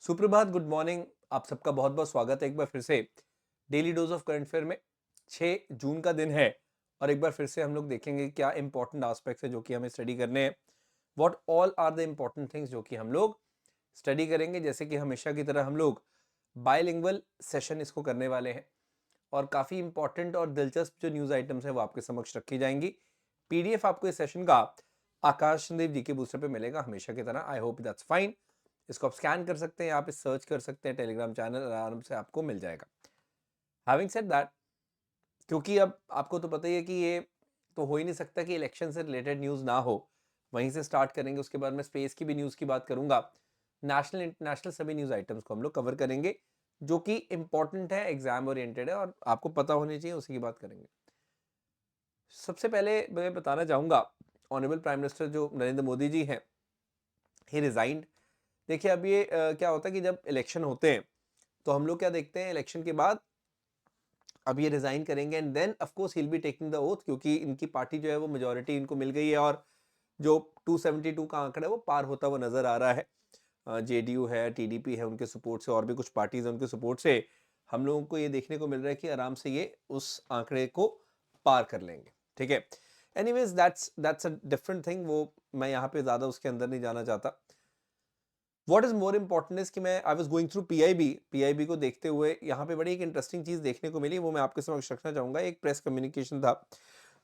सुप्रभात, good morning. आप सबका बहुत बहुत स्वागत है एक बार फिर से daily dose of current affair में। 6 जून का दिन है और एक बार फिर से हम लोग देखेंगे क्या इंपॉर्टेंट एस्पेक्ट्स है जो कि हमें स्टडी करने हैं। What all are the important things जो कि हम लोग स्टडी करेंगे। जैसे कि हमेशा की तरह हम लोग बायलिंगुअल सेशन इसको करने वाले हैं और काफ़ी इंपॉर्टेंट और दिलचस्प जो न्यूज़ आइटम्स हैं वो आपके समक्ष रखी जाएंगी। पीडीएफ आपको इस सेशन का आकाश चंदेव जी के बूस्टर पे मिलेगा हमेशा की तरह। I hope that's fine. इसको आप स्कैन कर सकते हैं, आप इस सर्च कर सकते हैं, टेलीग्राम चैनल आराम से आपको मिल जाएगा। हैविंग सेड दैट, क्योंकि अब आपको तो पता ही है कि ये तो हो ही नहीं सकता कि इलेक्शन से रिलेटेड न्यूज़ ना हो, वहीं से स्टार्ट करेंगे। उसके बाद मैं स्पेस की भी न्यूज़ की बात करूंगा। नेशनल इंटरनेशनल सभी न्यूज़ आइटम्स को हम लोग कवर करेंगे जो कि इंपॉर्टेंट है, एग्जाम ओरिएंटेड है और आपको पता होनी चाहिए, उसी की बात करेंगे। सबसे पहले मैं बताना चाहूंगा, ऑनरेबल प्राइम मिनिस्टर जो नरेंद्र मोदी जी हैं, ही रिजाइंड। देखिए अब ये क्या होता है कि जब इलेक्शन होते हैं तो हम लोग क्या देखते हैं, इलेक्शन के बाद अब ये रिजाइन करेंगे and then of course he will be taking the oath, क्योंकि इनकी पार्टी जो है वो मेजोरिटी इनको मिल गई है और जो 272 का आंकड़ा है वो पार होता हुआ नजर आ रहा है। जेडीयू है, टीडीपी है, उनके सपोर्ट से और भी कुछ पार्टीज हैं उनके सपोर्ट से हम लोगों को ये देखने को मिल रहा है कि आराम से ये उस आंकड़े को पार कर लेंगे। ठीक है, anyways that's a different thing, वो मैं यहाँ पे ज्यादा उसके अंदर नहीं जाना चाहता। What is more important is कि मैं I was going through PIB को देखते हुए यहाँ पे बड़ी एक इंटरेस्टिंग चीज देखने को मिली, वो मैं आपके समक्ष रखना चाहूंगा। एक प्रेस कम्युनिकेशन था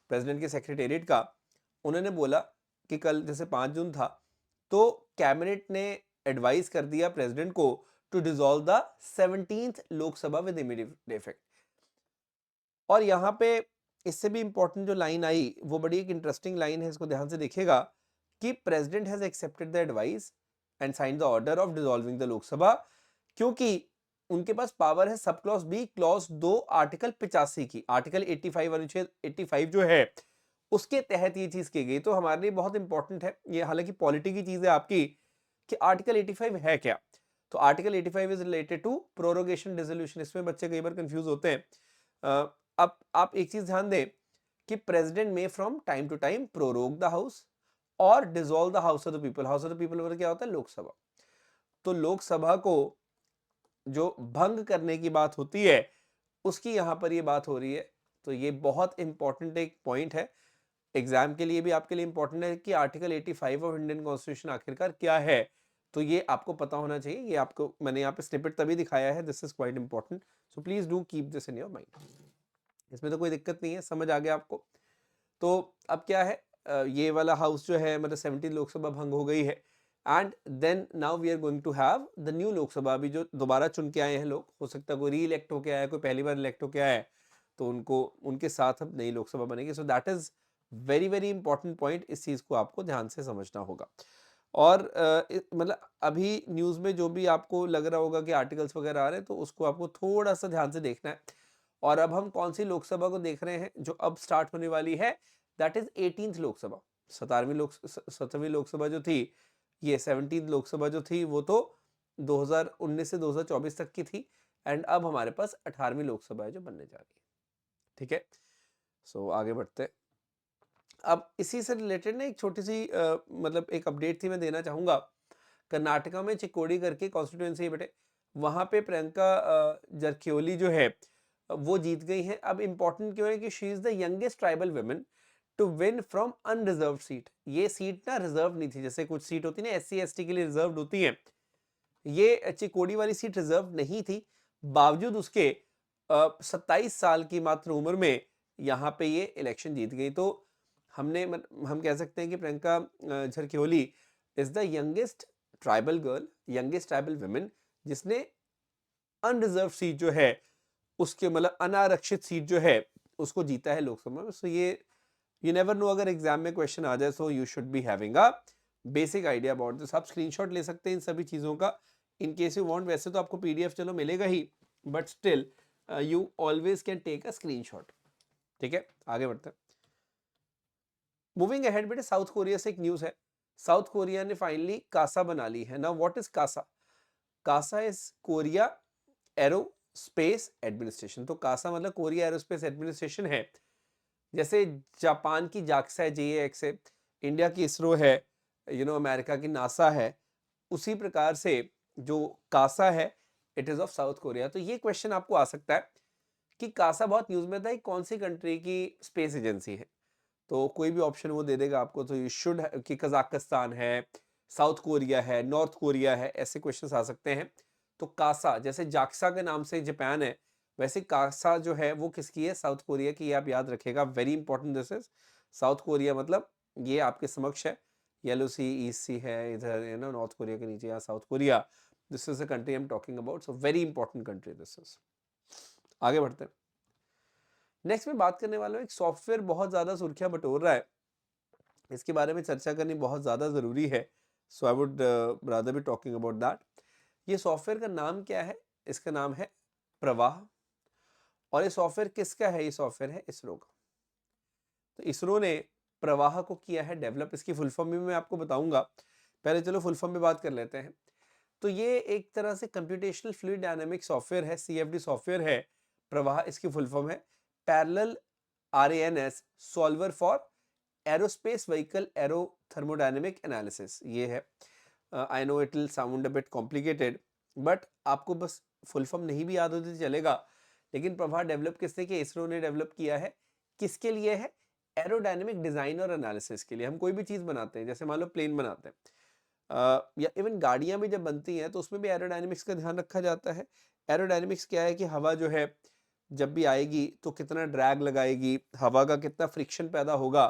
प्रेसिडेंट के सेक्रेटेरिएट का। उन्होंने बोला कि कल जैसे 5 जून था तो कैबिनेट ने एडवाइस कर दिया प्रेसिडेंट को to dissolve the 17th Lok Sabha with immediate effect. और यहाँ पे इससे भी इंपॉर्टेंट जो लाइन आई वो बड़ी एक इंटरेस्टिंग लाइन है, इसको ध्यान से देखिएगा कि president has accepted the advice and sign the order of dissolving the Lok Sabha, क्योंकि उनके पास पावर है sub clause B clause 2 article 85 की। आर्टिकल 85 अनुच्छेद 85 जो है उसके तहत ये चीज की गई। तो हमारे लिए बहुत इंपॉर्टेंट है ये, हालांकि पॉलिटी की चीज है आपकी कि आर्टिकल 85 है क्या। तो article 85 is related to prorogation dissolution. इसमें बच्चे कई बार कंफ्यूज होते हैं। अब आप एक चीज ध्यान दें कि प्रेसिडेंट में from time to time prorogue the house और dissolve the house of the people. House of the people मतलब क्या होता है, लोकसभा। तो लोकसभा को जो भंग करने की बात होती है उसकी यहां पर ये बात हो रही है। तो ये बहुत इंपॉर्टेंट एक पॉइंट है, एग्जाम के लिए भी आपके लिए इंपॉर्टेंट है कि आर्टिकल 85 ऑफ इंडियन कॉन्स्टिट्यूशन आखिरकार क्या है। तो ये आपको पता होना चाहिए। ये आपको मैंने यहाँ पे स्निपेट तभी दिखाया है, this is quite important, so please do keep this in your mind. इसमें तो कोई दिक्कत नहीं है, समझ आ गया आपको। तो अब क्या है, ये वाला हाउस जो है मतलब 17 लोकसभा भंग हो गई है and then now we are going to have the new Lok Sabha. अभी जो दोबारा चुन के आए हैं लोग, हो सकता है कोई री इलेक्ट होके आया है, कोई पहली बार इलेक्ट होके आया है, तो उनको उनके साथ अब नई लोकसभा बनेगी। So that is very very important point. इस चीज को आपको ध्यान से समझना होगा। और मतलब अभी न्यूज में जो भी आपको लग रहा होगा कि आर्टिकल्स वगैरह आ रहे हैं तो उसको आपको थोड़ा सा ध्यान से देखना है। और अब हम कौन सी लोकसभा को देख रहे हैं जो अब स्टार्ट होने वाली है, दैट इज 18th लोकसभा। 17वीं लोकसभा जो थी, ये 17th लोकसभा जो थी वो तो 2019 से 2024 तक की थी एंड अब हमारे पास 18वीं लोकसभा है जो बनने जा रही है। ठीक है, सो आगे बढ़ते हैं। अब इसी से रिलेटेड ना एक छोटी सी मतलब एक अपडेट थी, मैं देना चाहूंगा। कर्नाटका में चिकोड़ी करके कॉन्स्टिट्यूएंसी है बेटे, वहां पे प्रियंका जरखियोली जो है वो जीत गई हैं। अब इंपॉर्टेंट क्यों है कि she is the youngest tribal women to win from unreserve seat. ये सीट ना रिजर्व नहीं थी, जैसे कुछ सीट होती है ना एससी एसटी के लिए रिजर्व होती है, ये चिकोड़ी वाली सीट रिजर्व नहीं थी। बावजूद उसके 27 साल की मात्र उम्र में यहाँ पे ये इलेक्शन जीत गई। तो हम कह सकते हैं कि Priyanka Jarkiholi is the youngest tribal girl, youngest tribal women जिसने अनरिजर्व सीट जो है उसके मतलब अनारक्षित सीट जो है उसको जीता है लोकसभा में। सो ये यू नेवर नो, अगर एग्जाम में क्वेश्चन आ जाए सो you should be having a basic idea about this. आप स्क्रीनशॉट ले सकते हैं इन सभी चीजों का इन केस यू वांट। वैसे तो आपको पीडीएफ चलो मिलेगा ही, but still you always can take a screenshot. ठीक है, आगे बढ़ते हैं। मूविंग अहेड बेटे, साउथ कोरिया से एक न्यूज है। साउथ कोरिया ने फाइनली कासा बना ली है। Now what is KASA? KASA is Korea Aerospace Administration. तो कासा मतलब कोरिया एरोस्पेस एडमिनिस्ट्रेशन है। जैसे जापान की जाक्सा है, जेएक्स है, इंडिया की इसरो है, अमेरिका की नासा है, उसी प्रकार से जो कासा है it is of south Korea. तो ये क्वेश्चन आपको आ सकता है कि कासा बहुत न्यूज़ में था, ये कौन सी कंट्री की स्पेस एजेंसी है? तो कोई भी ऑप्शन वो दे देगा आपको, तो यू शुड कि कज़ाकिस्तान है, साउथ कोरिया है, नॉर्थ कोरिया है, ऐसे क्वेश्चंस आ सकते हैं। तो कासा जैसे जाक्सा के नाम से जापान है, वैसे कासा जो है वो किसकी है? साउथ कोरिया की। ये आप याद रखिएगा, very important this is. South Korea मतलब ये आपके समक्ष है, येलो सी, ईस्ट सी है इधर, नॉर्थ कोरिया के नीचे, यहाँ south Korea. This is the country I am talking about, so very important country this is. आगे बढ़ते हैं। नेक्स्ट में बात करने वाला हूँ, एक सॉफ्टवेयर बहुत ज्यादा सुर्खियां बटोर रहा है, इसके बारे में चर्चा करनी बहुत ज़्यादा ज़रूरी है। So I would rather be talking about that. ये सॉफ्टवेयर का नाम क्या है? इसका नाम है प्रवाह। और ये सॉफ्टवेयर किसका है? ये सॉफ्टवेयर है इसरो का। तो इसरो ने प्रवाह को किया है डेवलप। इसकी फुल फॉर्म भी मैं आपको बताऊंगा, पहले चलो फुल फॉर्म में बात कर लेते हैं। तो ये एक तरह से कंप्यूटेशनल फ्लूइड डायनामिक सॉफ्टवेयर है, सीएफडी सॉफ्टवेयर है प्रवाह, इसकी फुल फॉर्म है parallel RANS solver for aerospace vehicle aero thermodynamic analysis. ये है, I know it will sound a bit complicated, but आपको बस फुल फॉर्म नहीं भी याद होती तो चलेगा। लेकिन प्रभा डेवलप किसने किया? इसरो ने डेवलप किया है। किसके लिए है? एरोडायनेमिक डिजाइन और एनालिसिस के लिए। हम कोई भी चीज बनाते हैं, जैसे मान लो प्लेन बनाते हैं, या इवन गाड़ियां भी जब बनती हैं तो उसमें भी एरोडायनेमिक्स का ध्यान रखा जाता है। एरोडायनेमिक्स क्या है कि हवा जो है जब भी आएगी तो कितना ड्रैग लगाएगी, हवा का कितना फ्रिक्शन पैदा होगा,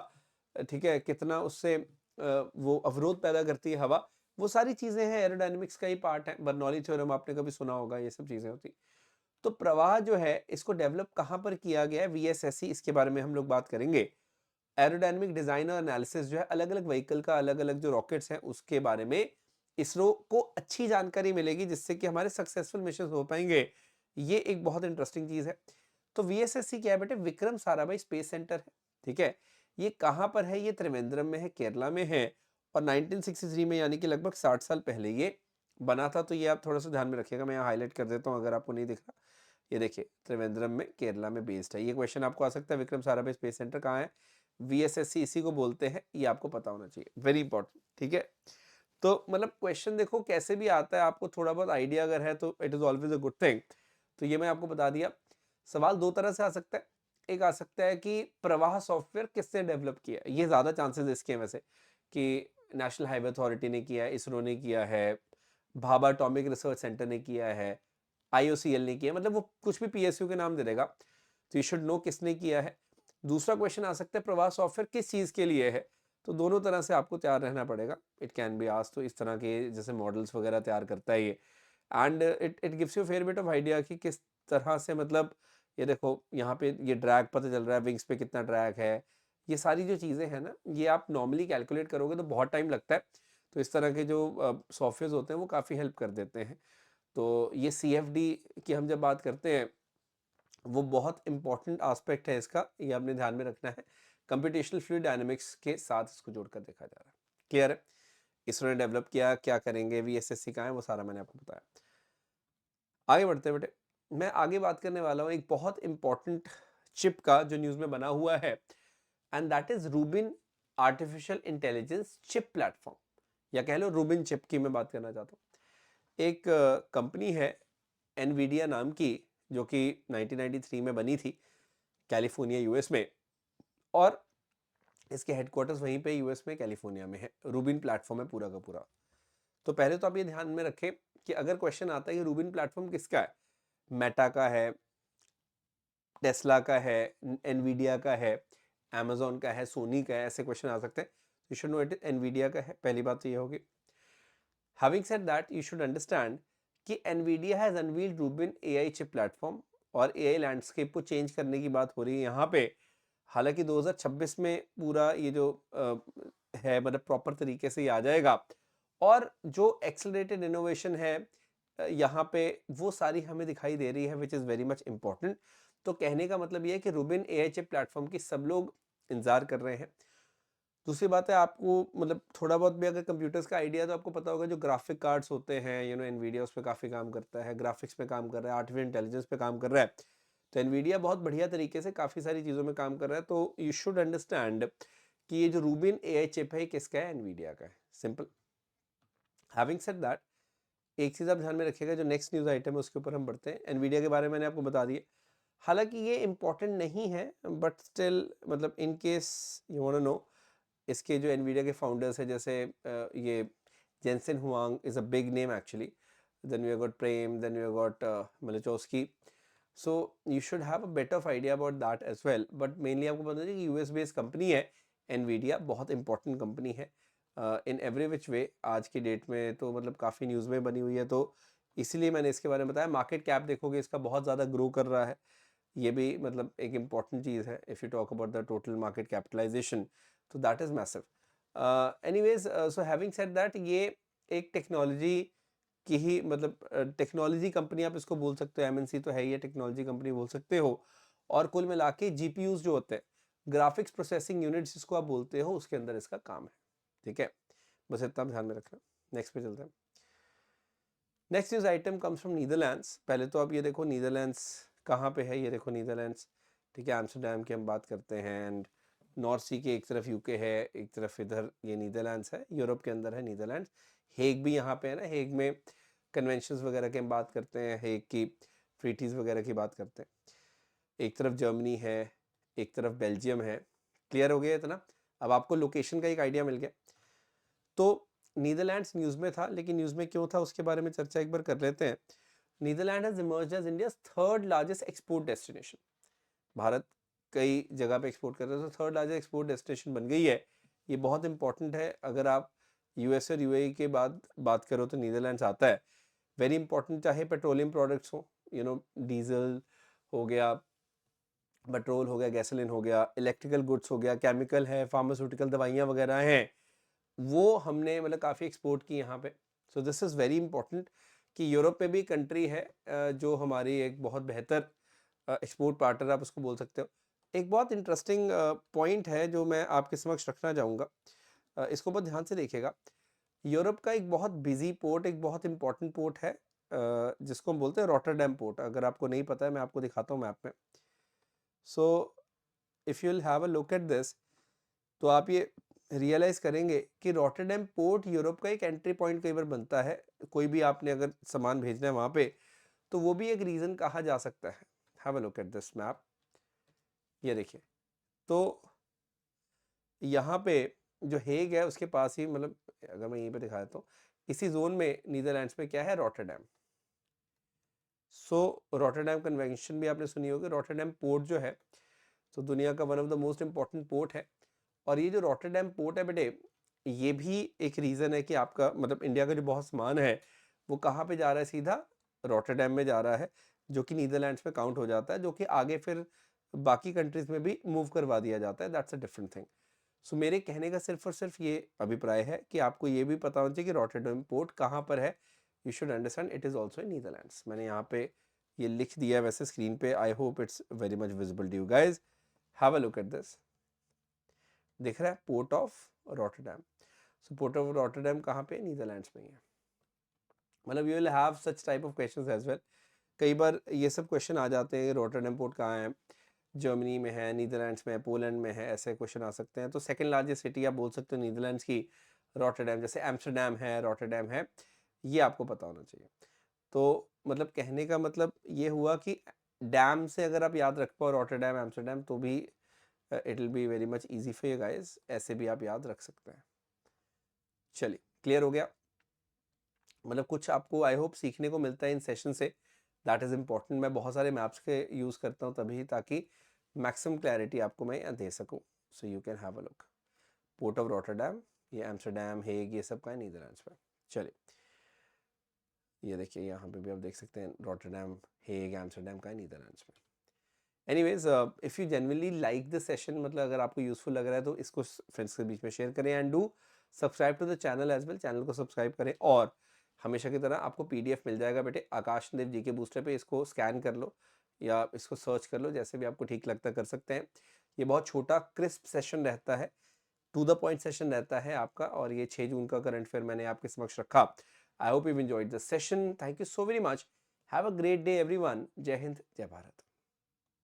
ठीक है, कितना उससे वो अवरोध पैदा करती है हवा, वो सारी चीजें हैं, एरोडायनेमिक्स का ही पार्ट है। बर्नौली थ्योरम आपने कभी सुना होगा, ये सब चीजें होती। तो प्रवाह जो है इसको डेवलप कहाँ पर किया गया है? वीएसएससी, इसके बारे में हम लोग बात करेंगे। एरोडायनेमिक डिजाइन और एनालिसिस जो है अलग अलग व्हीकल का, अलग अलग जो रॉकेट्स हैं उसके बारे में इसरो को अच्छी जानकारी मिलेगी, जिससे कि हमारे सक्सेसफुल मिशन हो पाएंगे। ये एक बहुत इंटरेस्टिंग चीज है। तो वीएसएससी क्या है बेटे? विक्रम साराभाई स्पेस सेंटर है, ठीक है। ये कहाँ पर है? ये त्रिवेंद्रम में है, केरला में है। और 1963 में, यानी कि लगभग 60 साल पहले ये बना था। तो ये आप थोड़ा सा ध्यान में रखिएगा, मैं यहाँ हाईलाइट कर देता हूँ अगर आपको नहीं दिख रहा। ये देखिए, त्रिवेंद्रम में, केरला में बेस्ड है। ये क्वेश्चन आपको आ सकता है, विक्रम साराभाई स्पेस सेंटर कहाँ है? वीएसएससी इसी को बोलते हैं, ये आपको पता होना चाहिए, वेरी इंपॉर्टेंट, ठीक है। तो मतलब क्वेश्चन देखो कैसे भी आता है, आपको थोड़ा बहुत आइडिया अगर है तो it is always a good thing. तो ये मैं आपको बता दिया। सवाल दो तरह से आ सकता है। एक आ सकता है कि प्रवाह सॉफ्टवेयर किसने डेवलप किया? ये ज्यादा चांसेस इसके हैं वैसे, कि नेशनल हाईवे अथॉरिटी ने किया है, इसरो ने किया है, भाभा एटॉमिक रिसर्च सेंटर ने किया है, आईओसीएल ने किया, मतलब वो कुछ भी पीएसयू के नाम दे देगा, तो यू शुड नो किसने किया है। दूसरा क्वेश्चन आ सकता है प्रवाह सॉफ्टवेयर किस चीज के लिए है? तो दोनों तरह से आपको तैयार रहना पड़ेगा। इट कैन बी आस्क्ड, तो इस तरह के जैसे मॉडल्स वगैरह तैयार करता है ये। And it it gives you fair bit of idea कि किस तरह से, मतलब ये देखो यहाँ पे ये ड्रैग पता चल रहा है, विंग्स पे कितना ड्रैग है। ये सारी जो चीज़ें हैं ना, ये आप नॉर्मली कैलकुलेट करोगे तो बहुत टाइम लगता है। तो इस तरह के जो सॉफ्टवेयर होते हैं वो काफ़ी हेल्प कर देते हैं। तो ये सीएफडी की हम जब बात करते हैं, वो बहुत इंपॉर्टेंट एस्पेक्ट है इसका, ये आपने ध्यान में रखना है। कंप्यूटेशनल फ्लूइड डायनामिक्स के साथ इसको जोड़कर देखा जा रहा है। क्लियर है? इसरो ने डेवलप किया, क्या करेंगे, वीएसएससी का है, वो सारा मैंने आपको बताया। आगे बढ़ते हैं बेटे। मैं आगे बात करने वाला हूँ एक बहुत इंपॉर्टेंट चिप का जो न्यूज़ में बना हुआ है, and that is Rubin artificial intelligence chip platform, या कह लो रूबिन चिप की मैं बात करना चाहता हूँ। एक कंपनी है एनवीडिया नाम की, जो कि 1993 में बनी थी कैलिफोर्निया यूएस में, और इसके हेडक्वार्टर्स वहीं पे यूएस में कैलिफोर्निया में है। रूबिन प्लेटफॉर्म है पूरा का पूरा। तो पहले तो आप ये ध्यान में रखें कि अगर क्वेश्चन आता है कि रूबिन प्लेटफॉर्म किसका है, मेटा का है, टेस्ला का है, एनवीडिया का है, amazon का है, सोनी का है, ऐसे क्वेश्चन आ सकते हैं। You should know it Nvidia का है, पहली बात तो ये होगी। Having said that, you should understand कि Nvidia has unveiled Rubin AI chip platform, और एआई लैंडस्केप को चेंज करने की बात हो रही है यहाँ पे। हालांकि 2026 में पूरा ये जो है, मतलब प्रॉपर तरीके से ये आ जाएगा। और जो एक्सेलरेटेड इनोवेशन है यहाँ पे, वो सारी हमें दिखाई दे रही है, which is very much important. तो कहने का मतलब ये है कि रूबिन एआई चिप प्लेटफॉर्म की सब लोग इंतजार कर रहे हैं। दूसरी बात है, आपको मतलब थोड़ा बहुत भी अगर कंप्यूटर्स का आइडिया, तो आपको पता होगा जो ग्राफिक कार्ड्स होते हैं, एनवीडिया उस पर काफ़ी काम करता है, ग्राफिक्स पे काम कर रहा है, आर्टिफिशियल इंटेलिजेंस पे काम कर रहा है। तो एनवीडिया बहुत बढ़िया तरीके से काफ़ी सारी चीज़ों में काम कर रहा है। तो यू शुड अंडरस्टैंड कि ये जो रूबिन एआई चिप है, किसका है? एनवीडिया का है, सिंपल। हैविंग सेड दैट, एक चीज़ आप ध्यान में रखिएगा, जो नेक्स्ट न्यूज़ आइटम है उसके ऊपर हम बढ़ते हैं। एनवीडिया के बारे में मैंने आपको बता दिया, हालांकि ये इम्पोर्टेंट नहीं है, बट स्टिल मतलब in case you want to know, इसके जो एनवीडिया के फाउंडर्स हैं, जैसे ये Jensen Huang is a big name actually, then we have got Priem, then we have got Malachowsky, so you should have a better of idea about that as well. But mainly आपको पता है कि US based company है Nvidia, बहुत important company है in every which वे। आज की date में तो मतलब काफ़ी न्यूज़ में बनी हुई है, तो इसीलिए मैंने इसके बारे में बताया। मार्केट कैप देखोगे इसका बहुत ज़्यादा ग्रो कर रहा है, ये भी मतलब एक इम्पॉर्टेंट चीज़ है। If you talk about the total market capitalization, तो that is massive. Anyways, so having said that, ये एक टेक्नोलॉजी की ही मतलब टेक्नोलॉजी कंपनी आप इसको बोल सकते हो, एमएनसी तो है ही, टेक्नोलॉजी कंपनी बोल सकते हो। और कुल मिला के जीपीयूज जो होते हैं, ग्राफिक्स प्रोसेसिंग यूनिट्स जिसको आप बोलते हो, उसके अंदर इसका काम है। ठीक है, बस इतना ध्यान में रखना। नेक्स्ट पे चलते हैं। Next news item comes from Netherlands. पहले तो आप ये देखो नीदरलैंड्स कहाँ पे है, ये देखो नीदरलैंड्स। ठीक है, एम्स्टरडैम की हम बात करते हैं, एंड नॉर्थ सी के एक तरफ यूके है, एक तरफ इधर ये नीदरलैंड्स है, यूरोप के अंदर है नीदरलैंड्स। हेग भी यहाँ पे है ना, हेग में कन्वेंशंस वगैरह की हम बात करते हैं, हेग की ट्रीटीज़ वगैरह की बात करते हैं। एक तरफ जर्मनी है, एक तरफ बेल्जियम है। क्लियर हो गया इतना? अब आपको लोकेशन का एक आइडिया मिल गया। तो नीदरलैंड्स न्यूज़ में था, लेकिन न्यूज़ में क्यों था उसके बारे में चर्चा एक बार कर लेते हैं। Netherland has emerged as India's third largest export destination. Bharat कई जगह पे एक्सपोर्ट कर रहे हैं, तो थर्ड लार्जेस्ट एक्सपोर्ट डेस्टिनेशन बन गई है। ये बहुत इंपॉर्टेंट है। अगर आप यूएस और यूएई के बाद बात करो तो नीदरलैंड्स आता है। वेरी इंपॉर्टेंट, चाहे पेट्रोलियम प्रोडक्ट्स हो, यू नो डीजल हो गया, पेट्रोल हो गया, गैसोलीन हो गया, इलेक्ट्रिकल गुड्स हो गया, केमिकल है, फार्मास्यूटिकल दवाइयाँ वगैरह हैं, वो हमने मतलब काफ़ी एक्सपोर्ट की यहाँ पे। So this is very important कि यूरोप में भी कंट्री है जो हमारी एक बहुत बेहतर एक्सपोर्ट पार्टनर आप उसको बोल सकते हो। एक बहुत इंटरेस्टिंग पॉइंट है जो मैं आपके समक्ष रखना चाहूँगा, इसको बहुत ध्यान से देखिएगा। यूरोप का एक बहुत बिजी पोर्ट, एक बहुत इंपॉर्टेंट पोर्ट है जिसको हम बोलते हैं रॉटरडैम पोर्ट। अगर आपको नहीं पता है, मैं आपको दिखाता हूँ मैप में। So if you will have a look at this, तो आप ये रियलाइज़ करेंगे कि रॉटरडैम पोर्ट यूरोप का एक एंट्री पॉइंट कई बार बनता है। कोई भी आपने अगर सामान भेजना है वहाँ पे, तो वो भी एक रीज़न कहा जा सकता है। Have a look at this map. ये देखिए, तो यहाँ पे जो हेग है उसके पास ही, मतलब अगर मैं यहीं पे दिखा देता हूँ, इसी जोन में नीदरलैंड्स में क्या है, रॉटरडैम। सो रॉटरडैम कन्वेंशन भी आपने सुनी होगी। रॉटरडैम पोर्ट जो है, तो दुनिया का one of the most important port है। और ये जो रॉटरडैम पोर्ट है बेटे, ये भी एक रीज़न है कि आपका मतलब इंडिया का जो बहुत सामान है वो कहाँ पे जा रहा है, सीधा रॉटरडैम में जा रहा है, जो कि नीदरलैंड्स में काउंट हो जाता है, जो कि आगे फिर बाकी कंट्रीज में भी मूव करवा दिया जाता है। That's a different thing. So मेरे कहने का सिर्फ और सिर्फ ये अभिप्राय है कि आपको ये भी पता होना चाहिए कि रॉटरडैम पोर्ट कहाँ पर है। You should understand it is also in Netherlands. मैंने यहाँ पे ये लिख दिया है वैसे स्क्रीन पे। I hope it's very much visible to you guys. Have a look at this. दिख रहा है port of Rotterdam. So port of Rotterdam कहाँ पे, नीदरलैंड्स में ही है। मतलब you will have such type of questions as well. कई बार ये सब क्वेश्चन आ जाते हैं, रॉटरडैम पोर्ट कहाँ है, जर्मनी में है, नीदरलैंड्स में है, पोलैंड में है, ऐसे क्वेश्चन आ सकते हैं। तो सेकंड लार्जेस्ट सिटी आप बोल सकते हो नीदरलैंड्स की, रॉटरडैम। जैसे एम्स्टरडैम है, रॉटरडैम है, ये आपको पता होना चाहिए। तो मतलब कहने का मतलब ये हुआ कि डैम से अगर आप याद रख पाओ रॉटरडैम, एम्स्टरडैम, तो भी it will be very much easy for you guys. ऐसे भी आप याद रख सकते हैं। चलिए, क्लियर हो गया। मतलब कुछ आपको आई होप सीखने को मिलता है इन सेशन से। That is important. मैं बहुत सारे मैप्स के यूज़ करता हूँ तभी, ताकि मैक्सिमम क्लैरिटी आपको मैं यहाँ दे सकूँ। So you can have a look. Port of Rotterdam, ये एम्स्टरडैम, हेग, ये सब का है नीदरलैंड्स में। चलिए, ये देखिए यहाँ पे भी आप देख सकते हैं रॉटरडैम, हेग, एम्स्टरडैम का है नीदरलैंड्स में। Anyways, if you generally like this session, मतलब अगर आपको यूज़फुल लग रहा है, तो इसको फ्रेंड्स के बीच में शेयर करें, and do subscribe to the channel as well. Channel को सब्सक्राइब करें, और हमेशा की तरह आपको पीडीएफ मिल जाएगा बेटे आकाश देव जी के बूस्टर पे। इसको स्कैन कर लो या इसको सर्च कर लो, जैसे भी आपको ठीक लगता कर सकते हैं। ये बहुत छोटा क्रिस्प सेशन रहता है, टू द पॉइंट सेशन रहता है आपका। और ये 6 जून का करंट फेयर मैंने आपके समक्ष रखा। I hope you enjoyed the session. Thank you so very much. Have a great day everyone. जय हिंद, जय भारत।